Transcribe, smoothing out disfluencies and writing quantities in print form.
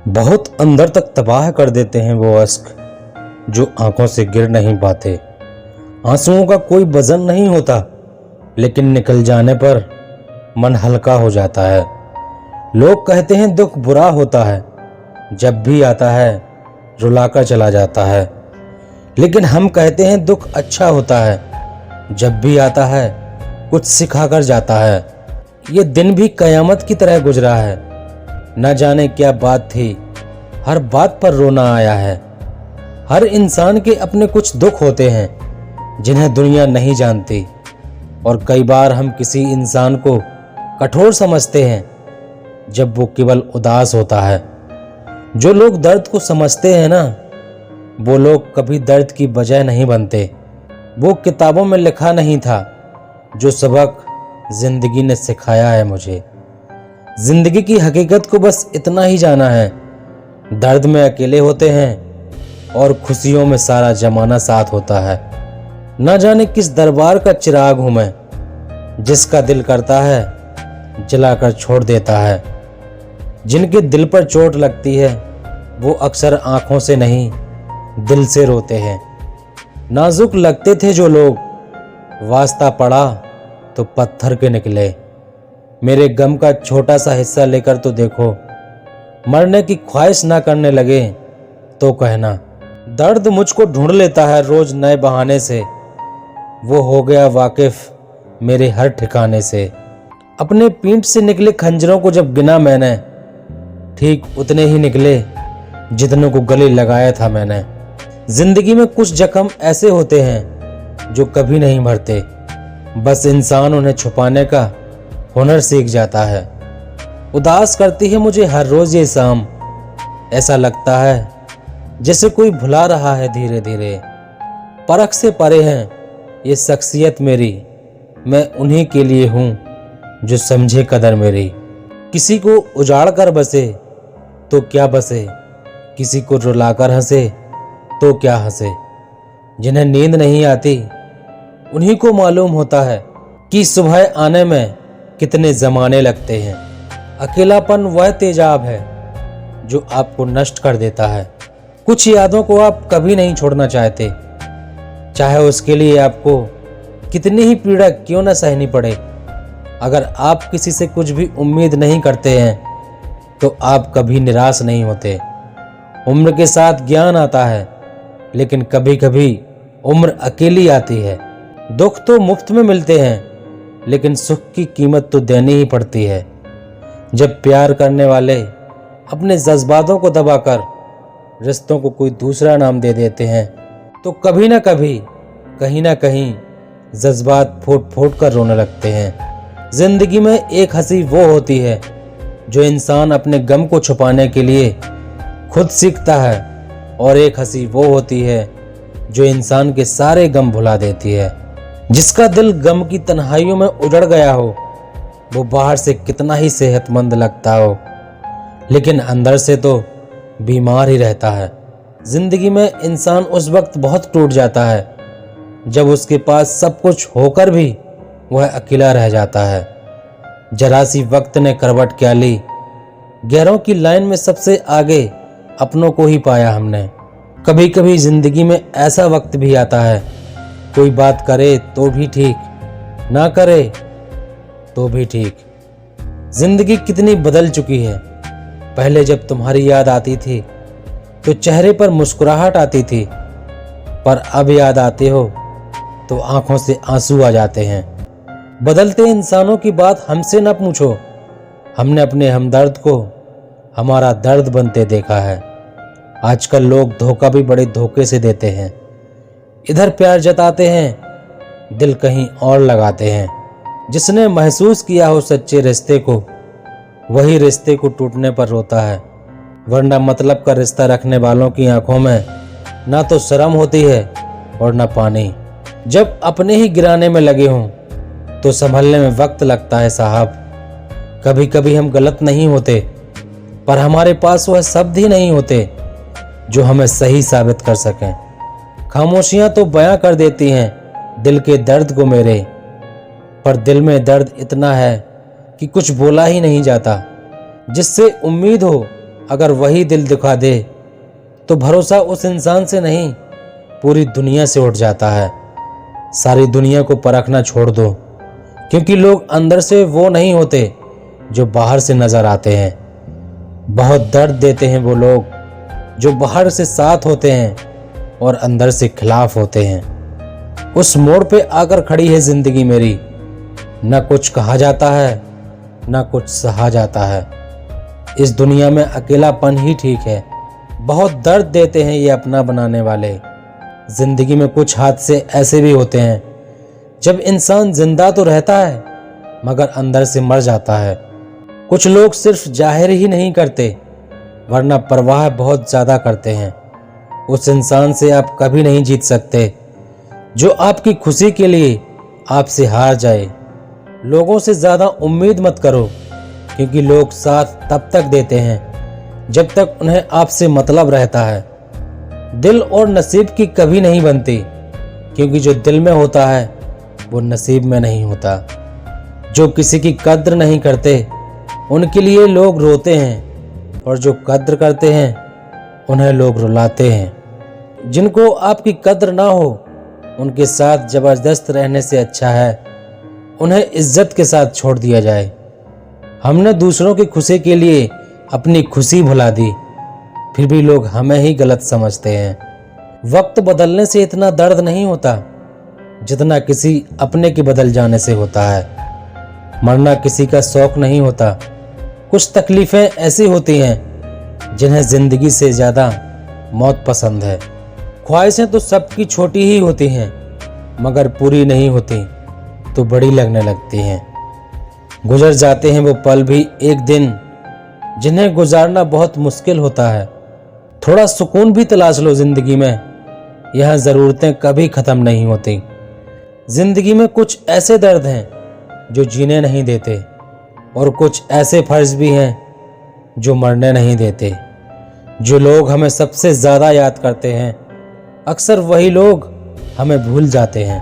बहुत अंदर तक तबाह कर देते हैं वो अश्क जो आंखों से गिर नहीं पाते। आंसुओं का कोई वजन नहीं होता, लेकिन निकल जाने पर मन हल्का हो जाता है। लोग कहते हैं दुख बुरा होता है, जब भी आता है रुलाकर चला जाता है। लेकिन हम कहते हैं दुख अच्छा होता है, जब भी आता है कुछ सिखाकर जाता है। ये दिन भी कयामत की तरह गुजरा है, न जाने क्या बात थी, हर बात पर रोना आया है। हर इंसान के अपने कुछ दुख होते हैं जिन्हें दुनिया नहीं जानती, और कई बार हम किसी इंसान को कठोर समझते हैं जब वो केवल उदास होता है। जो लोग दर्द को समझते हैं ना, वो लोग कभी दर्द की वजह नहीं बनते। वो किताबों में लिखा नहीं था जो सबक जिंदगी ने सिखाया है मुझे। जिंदगी की हकीकत को बस इतना ही जाना है, दर्द में अकेले होते हैं और खुशियों में सारा जमाना साथ होता है। ना जाने किस दरबार का चिराग हूं मैं, जिसका दिल करता है जलाकर छोड़ देता है। जिनके दिल पर चोट लगती है वो अक्सर आंखों से नहीं दिल से रोते हैं। नाजुक लगते थे जो लोग, वास्ता पड़ा तो पत्थर के निकले। मेरे गम का छोटा सा हिस्सा लेकर तो देखो, मरने की ख्वाहिश ना करने लगे तो कहना। दर्द मुझको ढूंढ लेता है रोज नए बहाने से, वो हो गया वाकिफ मेरे हर ठिकाने से। अपने पीठ से निकले खंजरों को जब गिना मैंने, ठीक उतने ही निकले जितनों को गले लगाया था मैंने। जिंदगी में कुछ जख्म ऐसे होते हैं जो कभी नहीं भरते, बस इंसान उन्हें छुपाने का हुनर सीख जाता है। उदास करती है मुझे हर रोज ये शाम, ऐसा लगता है जैसे कोई भुला रहा है धीरे धीरे। परख से परे हैं ये शख्सियत मेरी, मैं उन्हीं के लिए हूँ जो समझे कदर मेरी। किसी को उजाड़ कर बसे तो क्या बसे, किसी को रुलाकर हंसे तो क्या हंसे। जिन्हें नींद नहीं आती उन्हीं को मालूम होता है कि सुबह आने में कितने जमाने लगते हैं। अकेलापन वह तेजाब है जो आपको नष्ट कर देता है। कुछ यादों को आप कभी नहीं छोड़ना चाहते, चाहे उसके लिए आपको कितनी ही पीड़ा क्यों न सहनी पड़े। अगर आप किसी से कुछ भी उम्मीद नहीं करते हैं तो आप कभी निराश नहीं होते। उम्र के साथ ज्ञान आता है, लेकिन कभी कभी उम्र अकेली आती है। दुख तो मुफ्त में मिलते हैं, लेकिन सुख की कीमत तो देनी ही पड़ती है। जब प्यार करने वाले अपने जज्बातों को दबाकर रिश्तों को कोई दूसरा नाम दे देते हैं, तो कभी ना कभी कहीं ना कहीं जज्बात फूट फूट कर रोने लगते हैं। जिंदगी में एक हंसी वो होती है जो इंसान अपने गम को छुपाने के लिए खुद सीखता है, और एक हंसी वो होती है जो इंसान के सारे गम भुला देती है। जिसका दिल गम की तन्हाइयों में उजड़ गया हो, वो बाहर से कितना ही सेहतमंद लगता हो, लेकिन अंदर से तो बीमार ही रहता है। जिंदगी में इंसान उस वक्त बहुत टूट जाता है जब उसके पास सब कुछ होकर भी वह अकेला रह जाता है। जरा सी वक्त ने करवट क्या ली, गैरों की लाइन में सबसे आगे अपनों को ही पाया हमने। कभी कभी जिंदगी में ऐसा वक्त भी आता है, कोई बात करे तो भी ठीक, ना करे तो भी ठीक। जिंदगी कितनी बदल चुकी है। पहले जब तुम्हारी याद आती थी तो चेहरे पर मुस्कुराहट आती थी, पर अब याद आते हो तो आंखों से आंसू आ जाते हैं। बदलते इंसानों की बात हमसे न पूछो, हमने अपने हमदर्द को हमारा दर्द बनते देखा है। आजकल लोग धोखा भी बड़े धोखे से देते हैं। इधर प्यार जताते हैं, दिल कहीं और लगाते हैं। जिसने महसूस किया हो सच्चे रिश्ते को, वही रिश्ते को टूटने पर रोता है, वरना मतलब का रिश्ता रखने वालों की आंखों में ना तो शर्म होती है और ना पानी। जब अपने ही गिराने में लगे हों तो संभलने में वक्त लगता है साहब। कभी कभी हम गलत नहीं होते, पर हमारे पास वह शब्द ही नहीं होते जो हमें सही साबित कर सकें। खामोशियां तो बयां कर देती हैं दिल के दर्द को मेरे, पर दिल में दर्द इतना है कि कुछ बोला ही नहीं जाता। जिससे उम्मीद हो अगर वही दिल दुखा दे तो भरोसा उस इंसान से नहीं पूरी दुनिया से उठ जाता है। सारी दुनिया को परखना छोड़ दो, क्योंकि लोग अंदर से वो नहीं होते जो बाहर से नजर आते हैं। बहुत दर्द देते हैं वो लोग जो बाहर से साथ होते हैं और अंदर से खिलाफ होते हैं। उस मोड़ पे आकर खड़ी है जिंदगी मेरी, ना कुछ कहा जाता है ना कुछ सहा जाता है। इस दुनिया में अकेलापन ही ठीक है। बहुत दर्द देते हैं ये अपना बनाने वाले। जिंदगी में कुछ हादसे ऐसे भी होते हैं जब इंसान जिंदा तो रहता है मगर अंदर से मर जाता है। कुछ लोग सिर्फ जाहिर ही नहीं करते वरना परवाह बहुत ज्यादा करते हैं। उस इंसान से आप कभी नहीं जीत सकते जो आपकी खुशी के लिए आपसे हार जाए। लोगों से ज्यादा उम्मीद मत करो, क्योंकि लोग साथ तब तक देते हैं जब तक उन्हें आपसे मतलब रहता है। दिल और नसीब की कभी नहीं बनती, क्योंकि जो दिल में होता है वो नसीब में नहीं होता। जो किसी की कद्र नहीं करते उनके लिए लोग रोते हैं, और जो कद्र करते हैं उन्हें लोग रुलाते हैं। जिनको आपकी कद्र ना हो उनके साथ जबरदस्त रहने से अच्छा है उन्हें इज्जत के साथ छोड़ दिया जाए। हमने दूसरों की खुशी के लिए अपनी खुशी भुला दी, फिर भी लोग हमें ही गलत समझते हैं। वक्त बदलने से इतना दर्द नहीं होता जितना किसी अपने के बदल जाने से होता है। मरना किसी का शौक नहीं होता। कुछ तकलीफें ऐसी होती हैं जिन्हें जिंदगी से ज्यादा मौत पसंद है। ख्वाहिशें तो सबकी छोटी ही होती हैं, मगर पूरी नहीं होती तो बड़ी लगने लगती हैं। गुजर जाते हैं वो पल भी एक दिन जिन्हें गुजारना बहुत मुश्किल होता है। थोड़ा सुकून भी तलाश लो जिंदगी में, यह ज़रूरतें कभी ख़त्म नहीं होती। जिंदगी में कुछ ऐसे दर्द हैं जो जीने नहीं देते, और कुछ ऐसे फर्ज भी हैं जो मरने नहीं देते। जो लोग हमें सबसे ज़्यादा याद करते हैं अक्सर वही लोग हमें भूल जाते हैं।